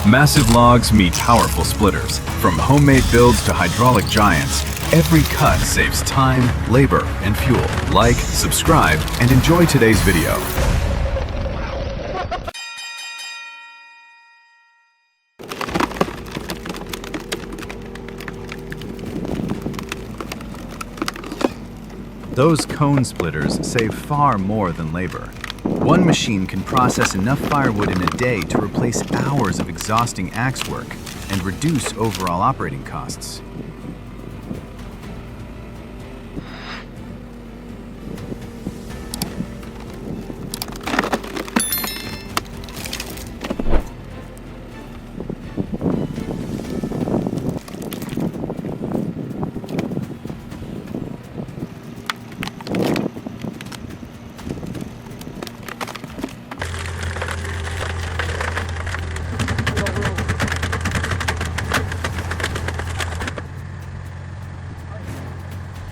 Massive logs meet powerful splitters. From homemade builds to hydraulic giants, every cut saves time, labor, and fuel. Like, subscribe, and enjoy today's video. Those cone splitters save far more than labor. One machine can process enough firewood in a day to replace hours of exhausting axe work and reduce overall operating costs.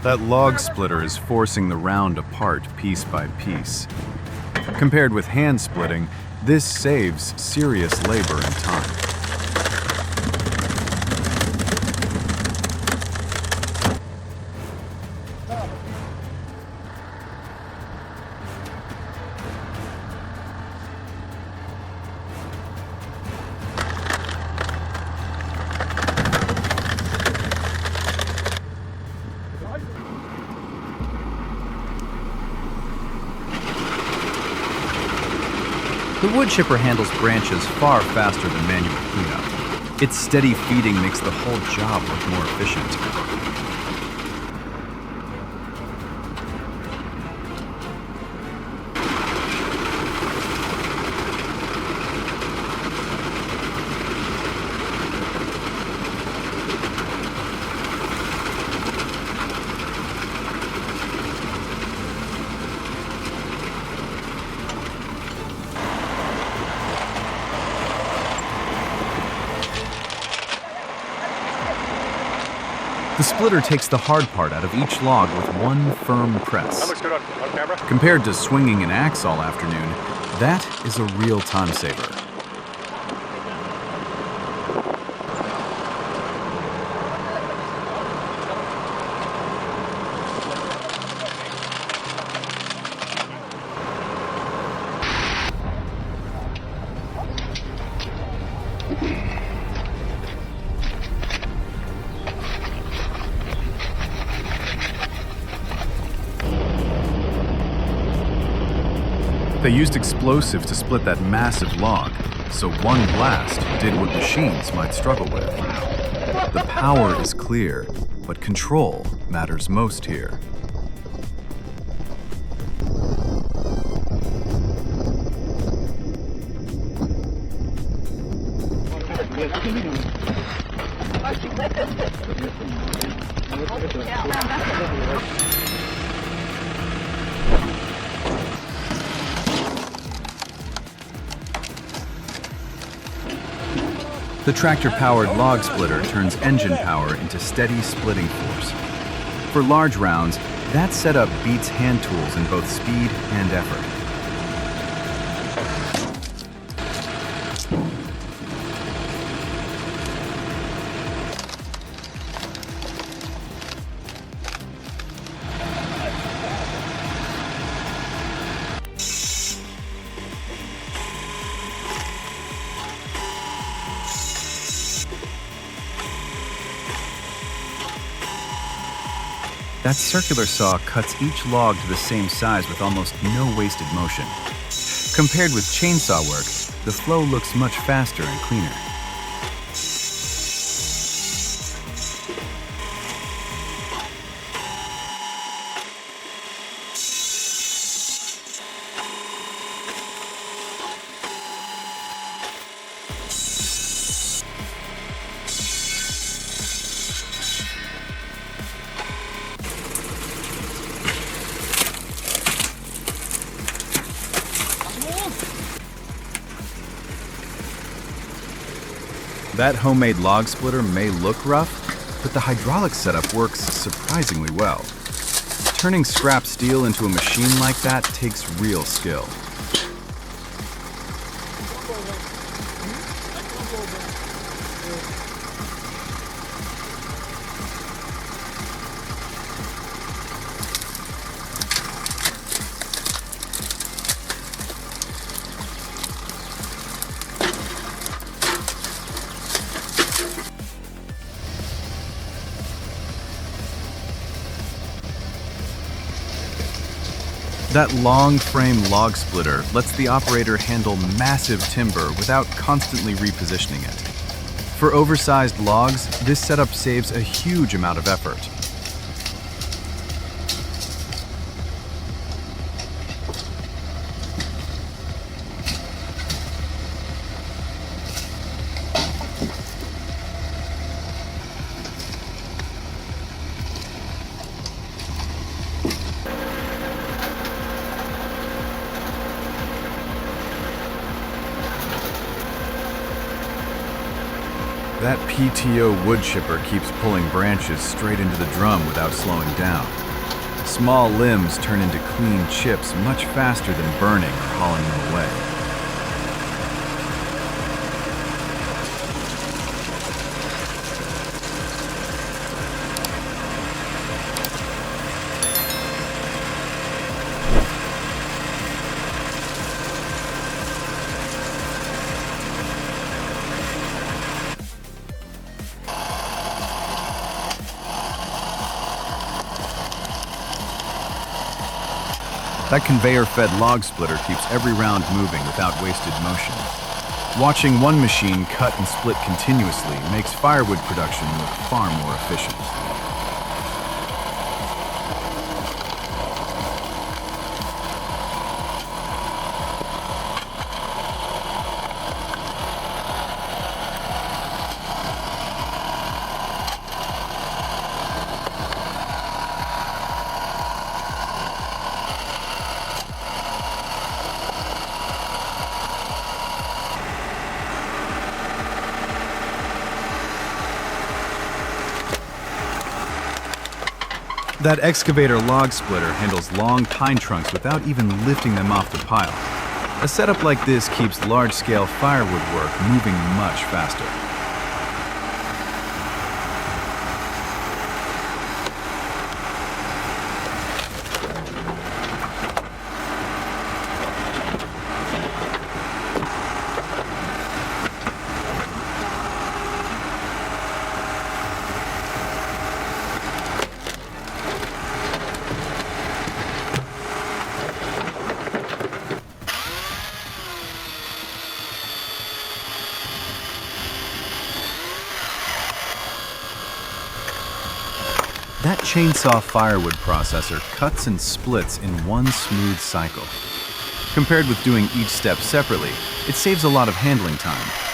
That log splitter is forcing the round apart piece by piece. Compared with hand splitting, this saves serious labor and time. The wood chipper handles branches far faster than manual cleanup. Its steady feeding makes the whole job look more efficient. The splitter takes the hard part out of each log with one firm press. That looks good on camera. Compared to swinging an axe all afternoon, that is a real time saver. They used explosives to split that massive log, so one blast did what machines might struggle with. The power is clear, but control matters most here. The tractor-powered log splitter turns engine power into steady splitting force. For large rounds, that setup beats hand tools in both speed and effort. That circular saw cuts each log to the same size with almost no wasted motion. Compared with chainsaw work, the flow looks much faster and cleaner. That homemade log splitter may look rough, but the hydraulic setup works surprisingly well. Turning scrap steel into a machine like that takes real skill. That long frame log splitter lets the operator handle massive timber without constantly repositioning it. For oversized logs, this setup saves a huge amount of effort. That PTO wood chipper keeps pulling branches straight into the drum without slowing down. Small limbs turn into clean chips much faster than burning or hauling them away. That conveyor-fed log splitter keeps every round moving without wasted motion. Watching one machine cut and split continuously makes firewood production look far more efficient. That excavator log splitter handles long pine trunks without even lifting them off the pile. A setup like this keeps large-scale firewood work moving much faster. That chainsaw firewood processor cuts and splits in one smooth cycle. Compared with doing each step separately, it saves a lot of handling time.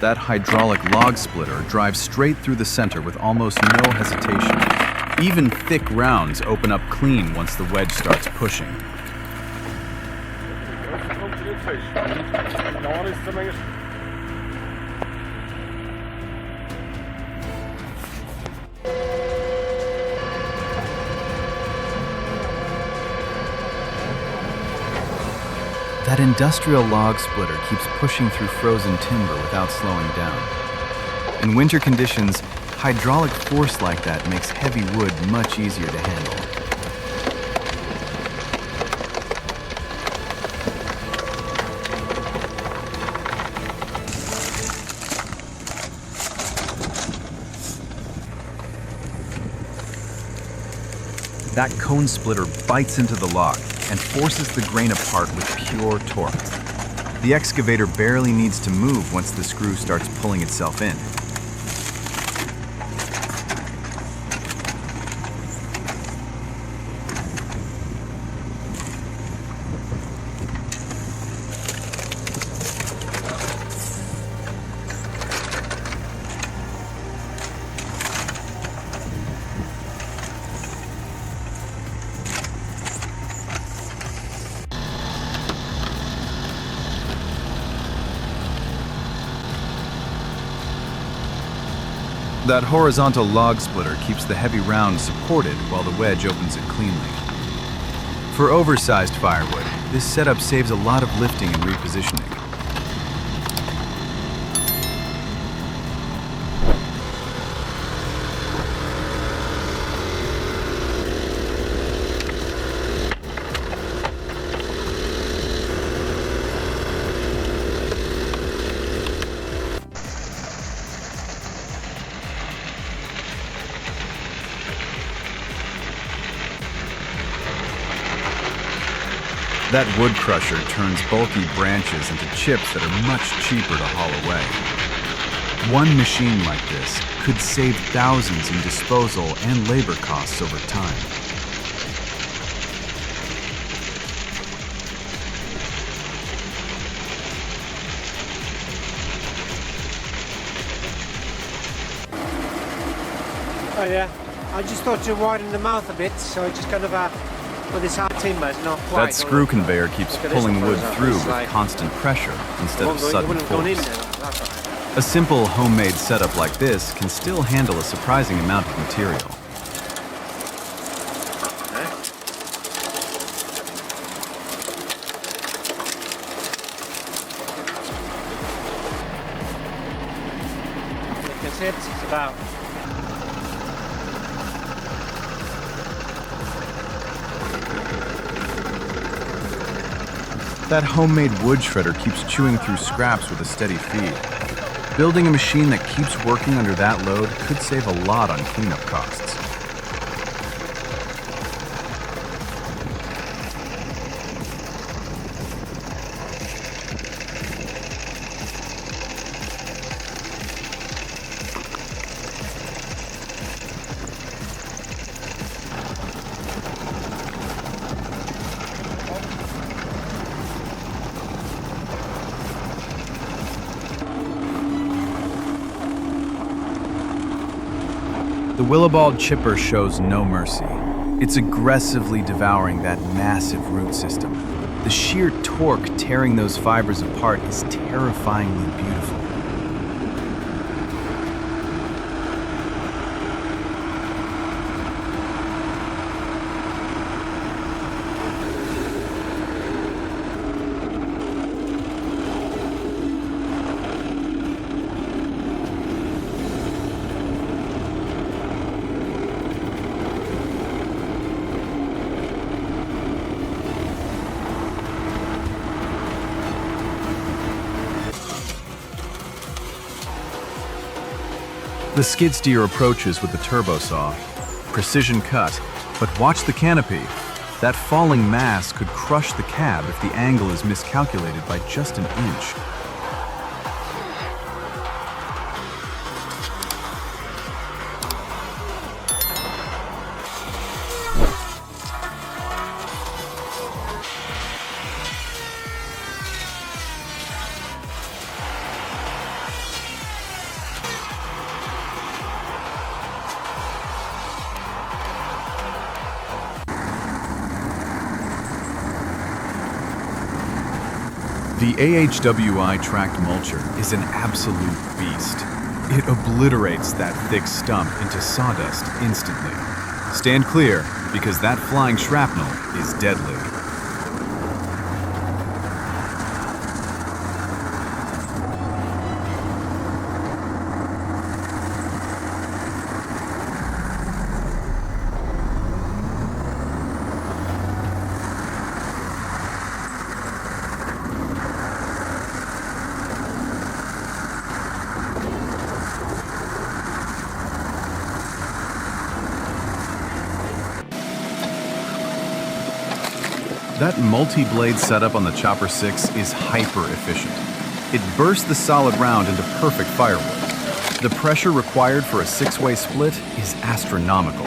That hydraulic log splitter drives straight through the center with almost no hesitation. Even thick rounds open up clean once the wedge starts pushing. That industrial log splitter keeps pushing through frozen timber without slowing down. In winter conditions, hydraulic force like that makes heavy wood much easier to handle. That cone splitter bites into the log and forces the grain apart with pure torque. The excavator barely needs to move once the screw starts pulling itself in. That horizontal log splitter keeps the heavy round supported while the wedge opens it cleanly. For oversized firewood, this setup saves a lot of lifting and repositioning. That wood crusher turns bulky branches into chips that are much cheaper to haul away. One machine like this could save thousands in disposal and labor costs over time. Oh yeah, I just thought to widen the mouth a bit, so I just kind of well, this hard timber is not quite. That screw conveyor keeps pulling wood through with constant pressure instead of sudden force. A simple homemade setup like this can still handle a surprising amount of material. That's it, it's about. That homemade wood shredder keeps chewing through scraps with a steady feed. Building a machine that keeps working under that load could save a lot on cleanup costs. The Willibald chipper shows no mercy. It's aggressively devouring that massive root system. The sheer torque tearing those fibers apart is terrifyingly beautiful. The skid steer approaches with the turbo saw. Precision cut, but watch the canopy. That falling mass could crush the cab if the angle is miscalculated by just an inch. The AHWI tracked mulcher is an absolute beast. It obliterates that thick stump into sawdust instantly. Stand clear, because that flying shrapnel is deadly. That multi-blade setup on the Chopper 6 is hyper-efficient. It bursts the solid round into perfect firewood. The pressure required for a 6-way split is astronomical.